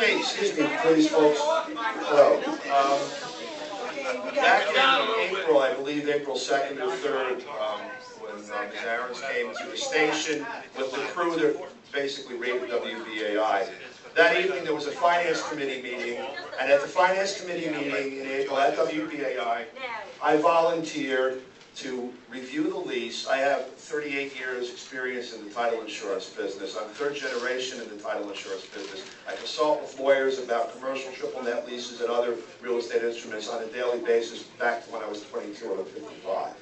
Excuse me, please, folks. Hello. Back in April, I believe April 2nd or 3rd, when Ms. Aarons came to the station with the crew that basically raided WBAI. That evening there was a Finance Committee meeting, and at the Finance Committee meeting in April at WBAI, I volunteered to review the lease. I have 38 years experience in the title insurance business. I'm third generation in the title insurance business. I consult with lawyers about commercial triple net leases and other real estate instruments on a daily basis back to when I was 22 and I'm 55.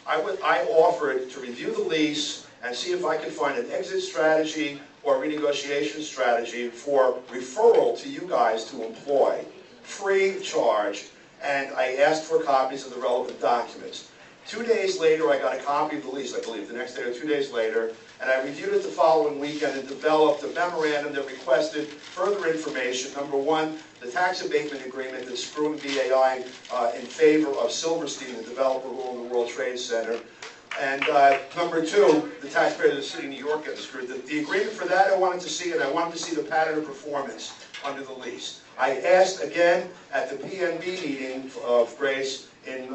I offered to review the lease and see if I could find an exit strategy or renegotiation strategy for referral to you guys to employ, free of charge. And I asked for copies of the relevant documents. 2 days later, I got a copy of the lease, I believe, the next day or 2 days later, and I reviewed it the following weekend and developed a memorandum that requested further information. Number one, the tax abatement agreement that's screwing BAI in favor of Silverstein, the developer who owned the World Trade Center. And number two, the taxpayers of the city of New York getting screwed. The agreement for that I wanted to see, and I wanted to see the pattern of performance under the lease. I asked again at the PNB meeting of Grace in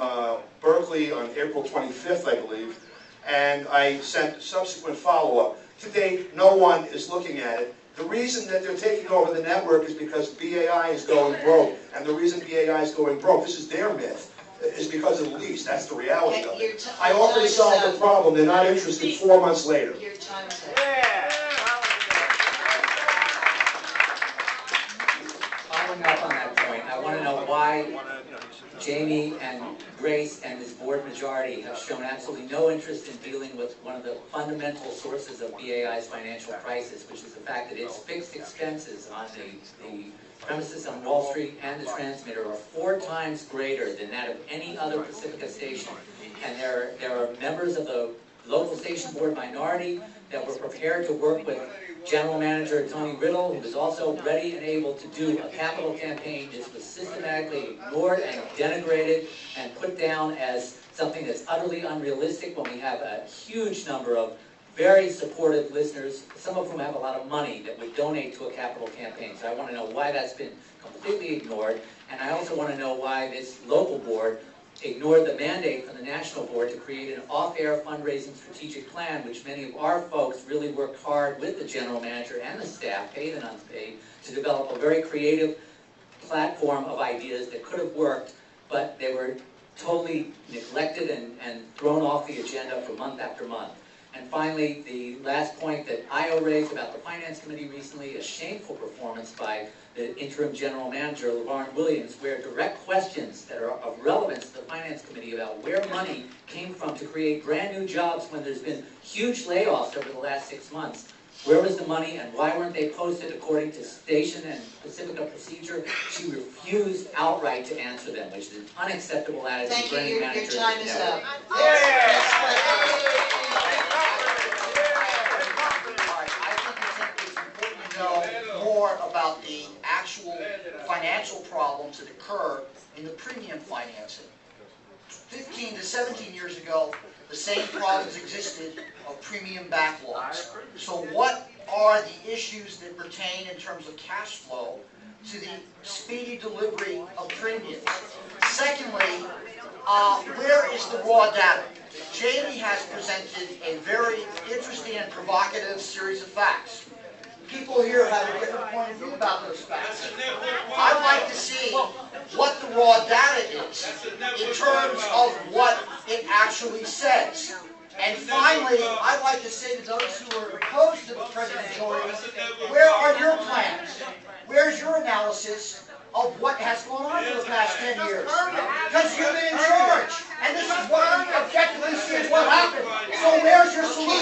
Berkeley on April 25th, I believe, and I sent subsequent follow-up. To date, no one is looking at it. The reason that they're taking over the network is because BAI is going broke, and the reason BAI is going broke, this is their myth, is because of the lease. That's the reality of it. I offer to solve the problem. They're not interested 4 months later. Your time's up. Following up on that point, I want to know why Jamie and Grace and this board majority have shown absolutely no interest in dealing with one of the fundamental sources of BAI's financial crisis, which is the fact that its fixed expenses on the premises on Wall Street and the transmitter are 4 times greater than that of any other Pacifica station. And there are members of the local station board minority that were prepared to work with General Manager Tony Riddle, who was also ready and able to do a capital campaign. This was systematically ignored and denigrated and put down as something that's utterly unrealistic when we have a huge number of very supportive listeners, some of whom have a lot of money that would donate to a capital campaign. So I want to know why that's been completely ignored, and I also want to know why this local board ignored the mandate from the national board to create an off-air fundraising strategic plan, which many of our folks really worked hard with the general manager and the staff, paid and unpaid, to develop a very creative platform of ideas that could have worked, but they were totally neglected and thrown off the agenda for month after month. And finally, the last point that IO raised about the Finance Committee recently, a shameful performance by the interim general manager, LeVarn Williams, where direct questions that are of relevance to the Finance Committee about where money came from to create brand new jobs when there's been huge layoffs over the last 6 months. Where was the money and why weren't they posted according to station and Pacifica procedure? She refused outright to answer them, which is an unacceptable attitude for any manager. Your time is up. More about the actual financial problems that occur in the premium financing. 15 to 17 years ago, the same problems existed of premium backlogs. So what are the issues that pertain in terms of cash flow to the speedy delivery of premiums? Secondly, where is the raw data? Jamie has presented a very interesting and provocative series of facts. People here have a different point of view about those facts. I'd like to see what the raw data is in terms of what it actually says. And finally, I'd like to say to those who are opposed to the present majority, where are your plans? Where's your analysis of what has gone on for the past 10 years? Because you've been in charge, and this is what I objectively see is what happened. So where's your solution?